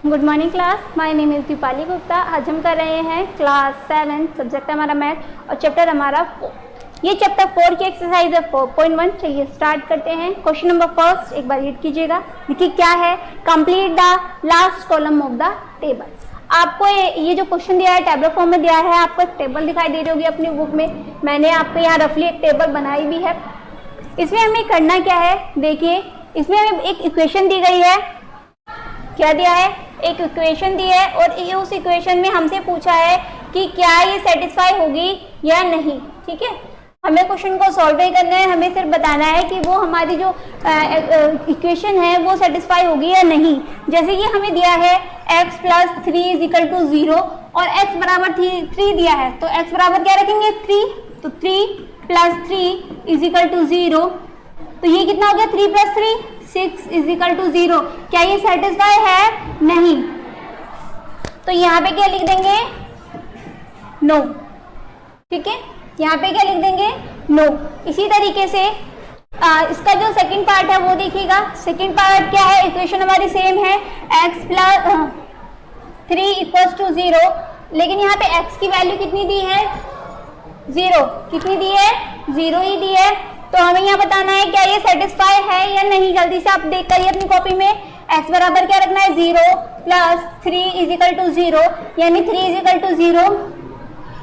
Good morning class, my name is Deepali Gupta. आज हम कर रहे हैं क्लास 7, सब्जेक्ट हमारा मैथ और चैप्टर हमारा 4। ये चैप्टर 4 की एक्सरसाइज है 4.1। चलिए स्टार्ट करते हैं। क्वेश्चन नंबर फर्स्ट एक बार रीड कीजिएगा। देखिए क्या है, complete the last column of the table. आपको ये जो क्वेश्चन दिया है टैबलर फॉर्म में दिया है, आपको एक टेबल दिखाई दे रही होगी अपनी बुक में। मैंने आपको यहाँ रफली एक टेबल बनाई भी है। इसमें हमें करना क्या है, देखिए इसमें हमें एक इक्वेशन दी गई है। क्या दिया है, एक इक्वेशन दी है और उस इक्वेशन में हमसे पूछा है कि क्या ये सेटिस्फाई होगी या नहीं। ठीक है, हमें क्वेश्चन को सॉल्व नहीं करना है, हमें सिर्फ बताना है कि वो हमारी जो इक्वेशन है वो सेटिस्फाई होगी या नहीं। जैसे कि हमें दिया है x + 3 = 0 और x बराबर 3 दिया है, तो x बराबर क्या रखेंगे 3, तो 3 + 3 = 0। तो ये कितना हो गया 3 + 3 6 = 0। क्या ये सेटिस्फाई है, नहीं। तो यहाँ पे क्या लिख देंगे, नो। ठीक है, यहाँ पे क्या लिख देंगे, नो। इसी तरीके से इसका जो सेकंड पार्ट है वो देखिएगा। सेकंड पार्ट क्या है, इक्वेशन हमारी सेम है x + 3 = 0, लेकिन यहाँ पे x की वैल्यू कितनी दी है, 0। कितनी दी है, 0 ही दी है। तो हमें यहाँ बताना है क्या ये सेटिस्फाई है या नहीं। जल्दी से आप देख करिए अपनी कॉपी में। x बराबर क्या रखना है, 0 + 3 = 0, यानी 3 = 0।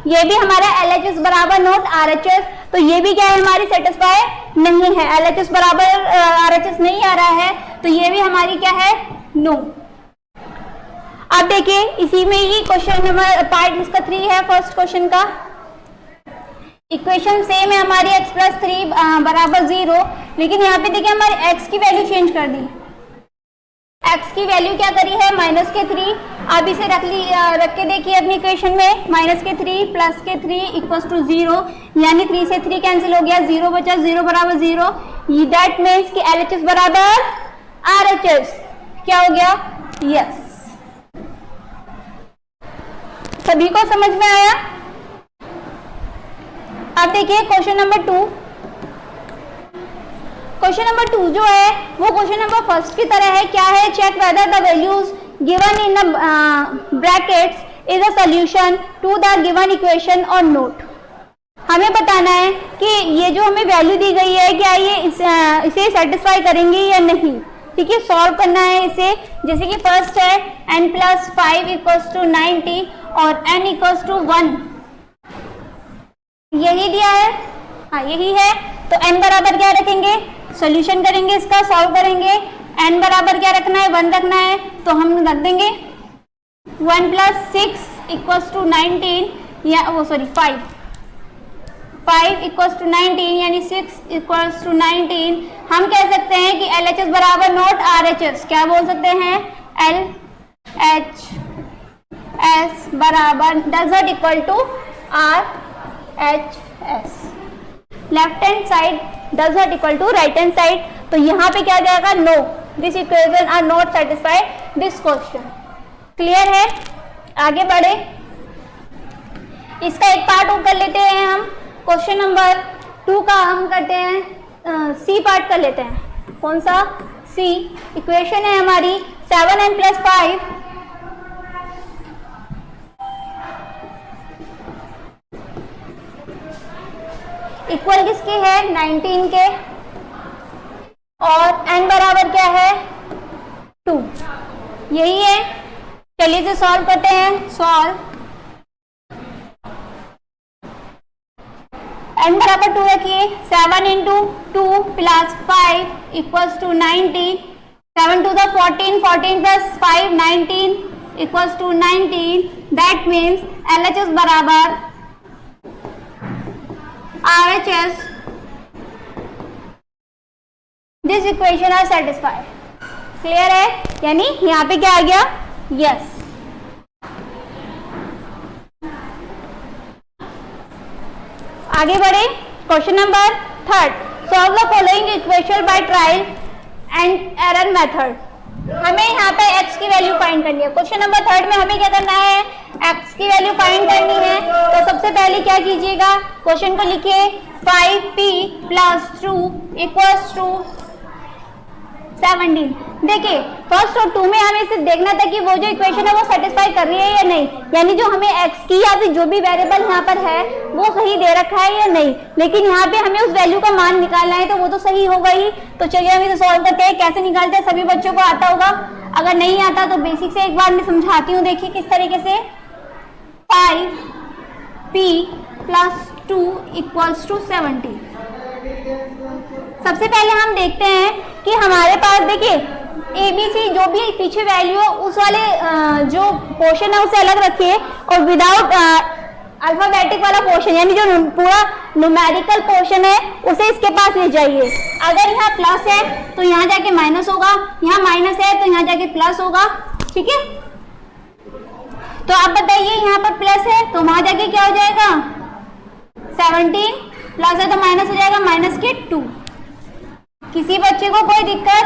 ये भी हमारा LHS बराबर नॉट RHS, तो ये भी क्या है, हमारी सेटिस्फाई नहीं है। LHS बराबर RHS नहीं आ रहा है, तो ये भी हमारी क्या है, नो। अब देखिए इसी में ही क्वेश्चन नंबर पार्ट इसका 3 है, फर्स्ट क्वेश्चन का। इक्वेशन सेम है हमारी, x + 3 = 0, लेकिन यहाँ पे देखिए हमारे x की वैल्यू चेंज कर दी। x की वैल्यू क्या करी है, -3। अब इसे रख के देखिए अपनी इक्वेशन में, -3 + 3 = 0, यानी 3 से 3 कैंसिल हो गया, 0 बचा, 0 = 0। दैट मीन्स कि LHS बराबर RHS क्या हो गया, यस। सभी को समझ में आया। अब देखिए क्वेश्चन नंबर 2। क्वेश्चन नंबर 2 जो है वो क्वेश्चन नंबर फर्स्ट की तरह है। क्या है, check whether the values given in the brackets is a solution to the given equation और नोट। हमें बताना है कि ये जो हमें वैल्यू दी गई है क्या ये इसे सेटिस्फाई करेंगे या नहीं। ठीक है, सॉल्व करना है इसे। जैसे कि फर्स्ट है n + 5 = 90 और n = 1, यही दिया है, हाँ यही है। तो n बराबर क्या रखेंगे, सॉल्यूशन करेंगे, इसका सॉल्व करेंगे। n बराबर क्या रखना है, 1 रखना है, तो हम रख देंगे 1 + 6 = 19, या वो सॉरी 5 = 19, यानी 6 = 19। हम कह सकते हैं कि LHS बराबर नॉट RHS। क्या बोल सकते हैं, LHS बराबर doesn't equal to RHS। Left hand side doesn't equal to right hand side. तो यहाँ पे क्या जाएगा, no, this equation are not satisfy this question. Clear है, आगे बढ़े। इसका एक पार्ट और कर लेते हैं हम। क्वेश्चन नंबर 2 का हम करते हैं सी पार्ट कर लेते हैं। कौन सा, सी। इक्वेशन है हमारी 7n + 5 इक्वल किसके है, 19 के, और n बराबर क्या है, 2। यही है। चलिए इसे सॉल्व करते हैं। सॉल्व, n बराबर 2 रखिए। 7 × 2 + 5 = 90। 7 to the 14, 14 + 5 19 = 19। That means LHS बराबर RHS, this equation are satisfied. Clear है, यानी यहाँ पे क्या आ गया, यस। आगे बढ़े। Question number 3, solve the following equation by trial and error method. हमें यहाँ पे x की वैल्यू फाइंड करनी है। क्वेश्चन नंबर 3 में हमें क्या करना है, x की वैल्यू फाइंड करनी है। तो सबसे पहले क्या कीजिएगा, क्वेश्चन को लिखिए 5p + 2 = 17। देखिए फर्स्ट और 2 में हमें सिर्फ देखना था कि वो जो इक्वेशन है वो सेटिस्फाई कर रही है या नहीं, यानी जो हमें x की या फिर जो भी वेरिएबल यहाँ पर है वो सही दे रखा है या नहीं, लेकिन यहाँ पे हमें उस वैल्यू का मान निकालना है तो वो तो सही होगा ही। तो चलिए हम इसे सॉल्व करते हैं। कैसे निकालते हैं सभी बच्चों को आता होगा, अगर नहीं आता तो बेसिक से एक बार मैं समझाती हूँ। देखिए किस तरीके से 5p + 2 = 70। सबसे पहले हम देखते हैं कि हमारे पास देखिए ABC जो भी पीछे वैल्यू है उस वाले जो पोर्शन है उसे अलग रखिए और विदाउट अल्फाबेटिक वाला पोर्शन यानी जो पूरा न्यूमेरिकल पोर्शन है उसे इसके पास ले जाइए। अगर यहाँ प्लस है तो यहाँ जाके माइनस होगा, यहाँ माइनस है तो यहाँ जाके प्लस होगा, ठीक है। तो आप बताइए यहाँ पर प्लस है तो वहां जाके क्या हो जाएगा 17, प्लस है तो माइनस हो जाएगा माइनस के 2। किसी बच्चे को कोई दिक्कत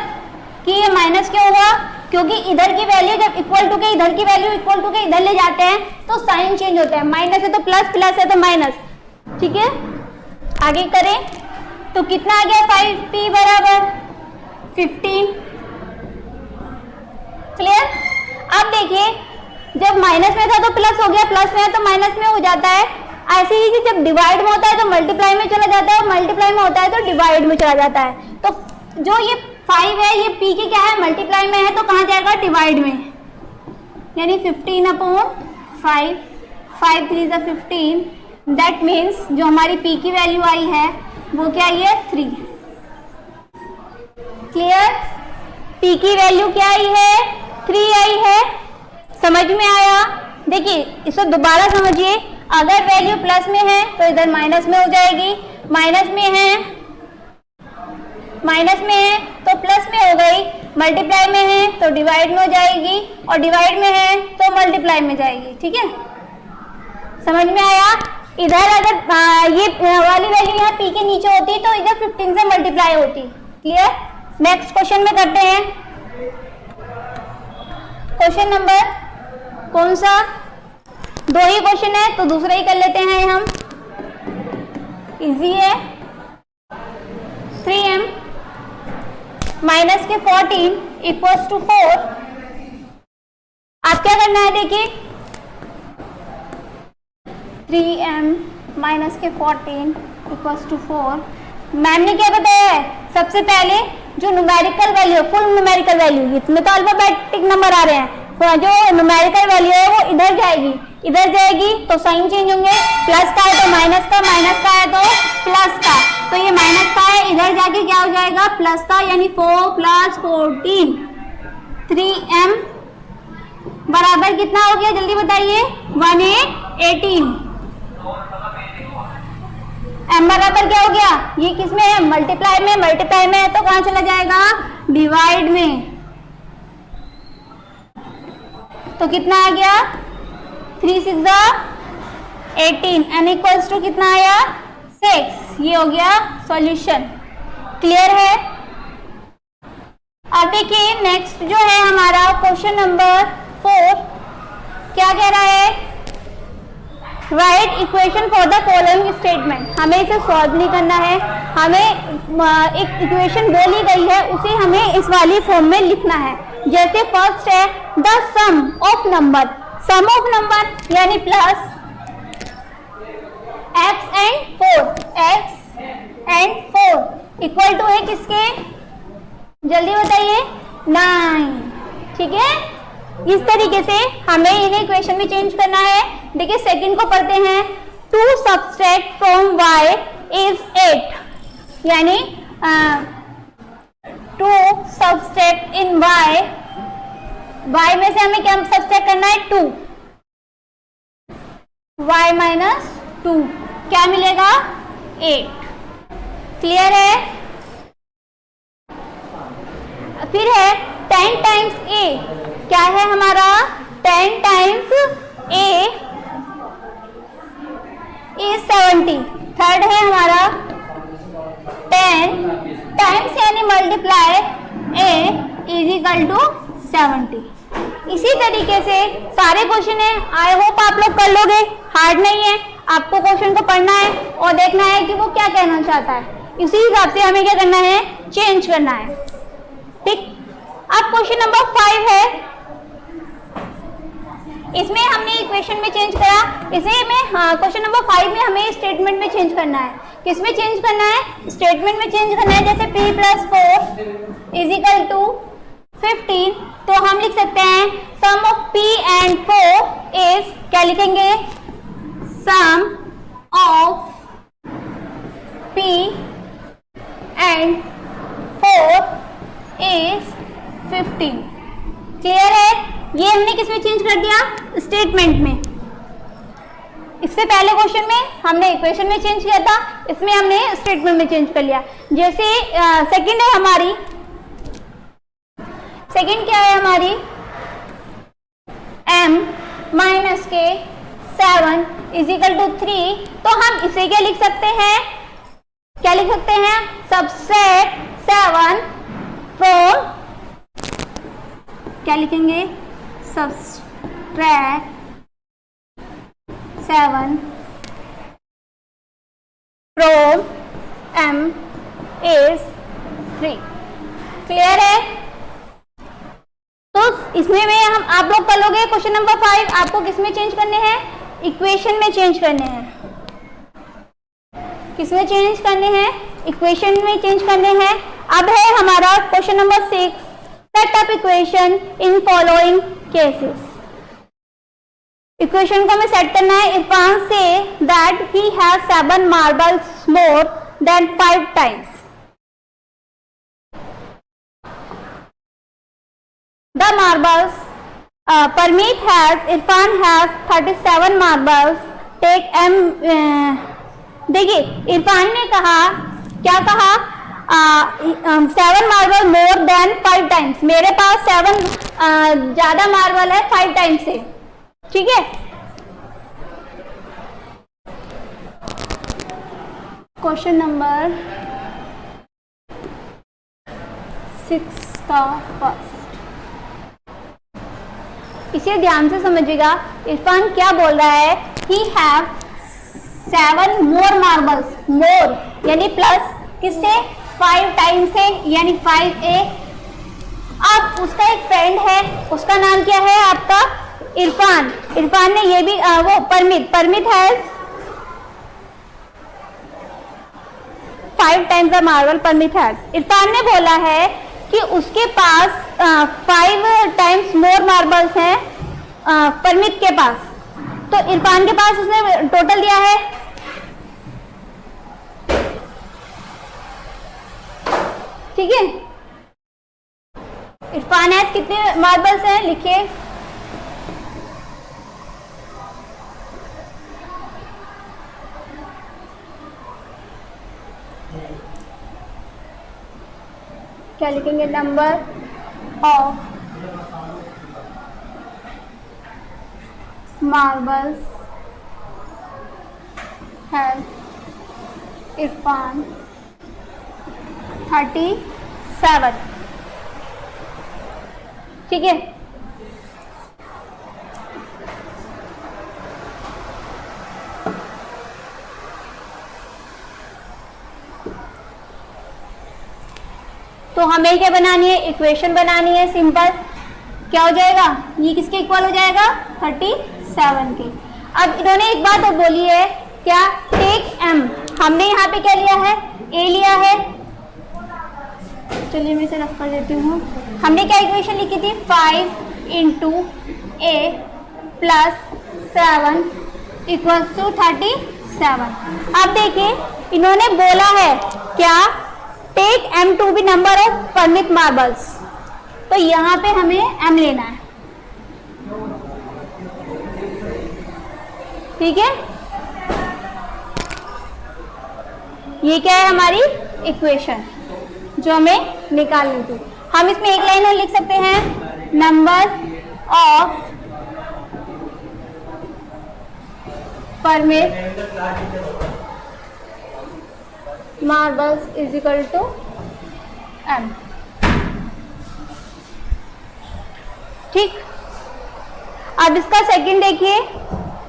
कि ये माइनस क्यों हुआ, क्योंकि इधर की वैल्यू जब इक्वल टू के इधर की वैल्यू इक्वल टू के इधर ले जाते हैं तो साइन चेंज होता है, माइनस है तो प्लस, प्लस है तो माइनस, ठीक है। आगे करें तो कितना आ गया 5p बराबर 15। क्लियर। अब देखिए जब माइनस में था तो प्लस हो गया, प्लस में है तो माइनस में हो जाता है। ऐसे ही जब डिवाइड में होता है तो मल्टीप्लाई में चला जाता है, मल्टीप्लाई में होता है तो डिवाइड में चला जाता है। तो जो ये 5 है ये p की क्या है मल्टीप्लाई में है तो कहाँ जाएगा डिवाइड में, यानी 15/5, 5 3 = 15। दैट मीन्स जो हमारी p की वैल्यू आई है वो क्या आई है 3। क्लियर। p की वैल्यू क्या आई है 3 आई है। समझ में आया। देखिए इसे दोबारा समझिए, अगर वैल्यू प्लस में है तो इधर माइनस में हो जाएगी, माइनस में है तो प्लस में हो गई, मल्टीप्लाई में है तो डिवाइड में हो जाएगी और डिवाइड में है तो मल्टीप्लाई में जाएगी, ठीक है। समझ में आया। इधर अगर ये वाली वैल्यू यहाँ p के नीचे होती तो इधर 15 से मल्टीप्लाई होती। क्लियर। नेक्स्ट क्वेश्चन में करते हैं। क्वेश्चन नंबर कौन सा, 2 ही क्वेश्चन है तो दूसरा ही कर लेते हैं हम, इजी है। 3m - 14 = 4। आप क्या करना है देखिए 3m - 14 = 4। मैम ने क्या बताया है, सबसे पहले जो numerical value full numerical value, इसमें तो अल्फाबेटिक नंबर आ रहे हैं, तो जो न्यूमेरिकल वैल्यू है वो इधर जाएगी तो साइन चेंज होंगे, प्लस का है तो माइनस का, माइनस का है तो प्लस का, तो ये माइनस का है इधर जाके क्या हो जाएगा प्लस का, यानी 4 + 14। 3m बराबर कितना हो गया जल्दी बताइए 118। m बराबर क्या हो गया, ये किस में है मल्टीप्लाई में है तो कहां चला जाएगा डिवाइड में, तो कितना आ गया 3 6 18, n = कितना आया 6। ये हो गया सॉल्यूशन। क्लियर है। अब देखिए नेक्स्ट जो है हमारा क्वेश्चन नंबर 4 क्या कह रहा है, right equation for the following statement. हमें इसे सॉल्व नहीं करना है, हमें एक इक्वेशन बोली गई है उसे हमें इस वाली फॉर्म में लिखना है। जैसे फर्स्ट है द सम ऑफ नंबर यानी plus x and 4 equal to है किसके, जल्दी बताइए 9। ठीक है, इस तरीके से हमें इन्हें इक्वेशन में चेंज करना है। देखिए सेकंड को पढ़ते हैं, 2 subtract from y is 8, यानी 2 subtract in y में से हमें क्या सब्सट्रैक्ट करना है 2, y माइनस 2 क्या मिलेगा 8। क्लियर है। फिर है 10 टाइम्स a, क्या है हमारा 10 टाइम्स a is 70। थर्ड है हमारा 10 टाइम्स यानी multiply a is equal to 70। इसी तरीके से सारे क्वेश्चन है, आई होप आप लोग कर लोगे, हार्ड नहीं है। आपको क्वेश्चन को पढ़ना है और देखना है कि वो क्या कहना चाहता है, इसी हिसाब से हमें क्या करना है चेंज करना है। ठीक, अब क्वेश्चन नंबर 5 है, इसमें हमने इक्वेशन में चेंज करा, इसे में क्वेश्चन नंबर 5 में हमें स्टेटमेंट में चेंज करना है। किस में चेंज करना है? स्टेटमेंट में चेंज करना है। जैसे p + 4 = 15, तो हम लिख सकते हैं sum of p and 4 is, क्या लिखेंगे? Sum of p and 4 is 15। Clear है? ये हमने किस में चेंज कर दिया? स्टेटमेंट में। इससे पहले क्वेश्चन में हमने इक्वेशन में चेंज किया था, इसमें हमने स्टेटमेंट में चेंज कर लिया। जैसे सेकंड है हमारी, सेकंड क्या है हमारी? m - k 7 = 3, तो हम इसे क्या लिख सकते हैं? क्या लिख सकते हैं? सबसेट 7 फ्रॉम, क्या लिखेंगे? Subtract 7 from m is 3। Clear है? तो इसमें में हम आप लोग कर लोगे क्वेश्चन नंबर 5, आपको किस में चेंज करने हैं? इक्वेशन में चेंज करने हैं। किस में चेंज करने हैं? इक्वेशन में चेंज करने हैं। अब है हमारा question number 6, set up equation in following cases. Equation को हमें सेट करना है। Irfan says that he has 7 marbles more than 5 times. The marbles Parmeet has, Irfan has 37 marbles, take m। देखिए इरफान ने कहा, क्या कहा? 7 मार्बल मोर देन 5 टाइम्स। मेरे पास 7 ज्यादा मार्बल है 5 टाइम्स से, ठीक है? क्वेश्चन नंबर 6 का फर्स्ट, इसे ध्यान से समझिएगा। इरफान क्या बोल रहा है? ही हैव 7 मोर मार्बल्स, मोर यानी प्लस, किससे? 5 टाइम्स से, यानी 5a। अब उसका एक फ्रेंड है, उसका नाम क्या है आपका? इरफान। इरफान ने ये भी वो परमित है 5 टाइम्स द मार्बल परमित है। इरफान ने बोला है कि उसके पास 5 टाइम्स मोर मार्बल्स हैं परमित के पास। तो इरफान के पास उसने टोटल दिया है, ठीक है? इरफान है कितने मार्बल्स हैं? लिखिए। क्या लिखेंगे? नंबर ऑफ मार्बल्स है इरफान 37, ठीक है? तो हमें क्या बनानी है? इक्वेशन बनानी है सिंपल। क्या हो जाएगा? ये किसके इक्वल हो जाएगा? 37 के। अब इन्होंने एक बात और बोली है, क्या? Take m। हमने यहाँ पे क्या लिया है? a लिया है। चलिए मैं इसे रख कर देती हूँ। हमने क्या इक्वेशन लिखी थी? 5 × a + 7 = 37। अब देखिए इन्होंने बोला है क्या? Take m to be number of Parmeet marbles. तो यहाँ पे हमें m लेना है, ठीक है? ये क्या है? हमारी इक्वेशन जो हमें निकालनी थी। हम इसमें एक लाइन और लिख सकते हैं, number of permit marbles = m। ठीक। अब इसका सेकंड देखिए।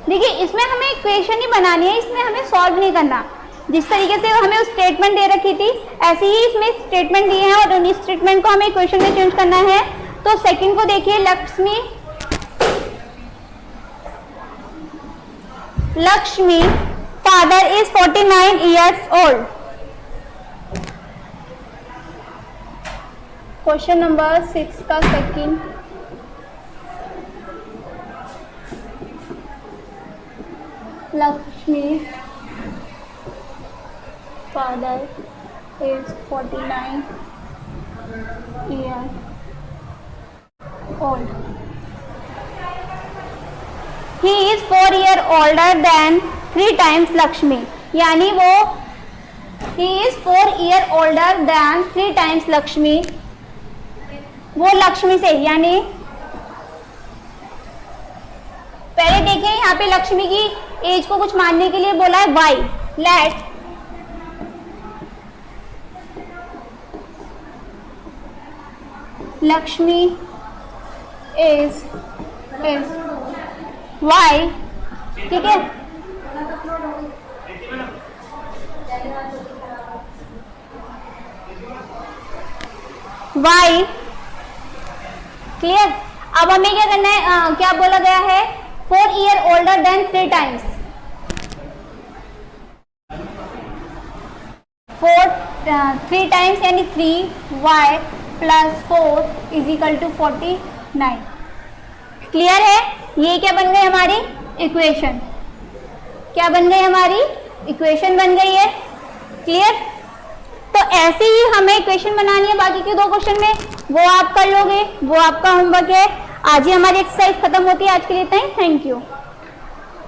देखिए इसमें हमें इक्वेशन ही बनानी है, इसमें हमें सॉल्व नहीं करना। जिस तरीके से हमें स्टेटमेंट दे रखी थी ऐसे ही इसमें स्टेटमेंट दिए हैं और उन स्टेटमेंट को हमें इक्वेशन में चेंज करना है। तो सेकंड को देखिए, Lakshmi father is 49 years old। Question number 6 का second, Lakshmi father is 49 years old. He is 4 years older than 3 times Lakshmi. यानी वो he is 4 years older than 3 times Lakshmi. वो लक्ष्मी से, यानी पहले देखिए यहाँ पे लक्ष्मी की एज को कुछ मानने के लिए बोला है y. Let Lakshmi is y, ठीक है। y clear. अब हमें क्या करना है, क्या बोला गया है, 4 years older than 3 times, 3 times यानी 3y plus 4 is equal to 49। Clear है। ये क्या बन गई हमारी इक्वेशन, क्या बन गई हमारी इक्वेशन बन गई है। क्लियर। तो ऐसे ही हमें इक्वेशन बनानी है बाकी के 2 क्वेश्चन में, वो आप कर लोगे, वो आपका होमवर्क है। आज ही हमारी एक्सरसाइज खत्म होती है। आज के लिए इतना ही। Thank you.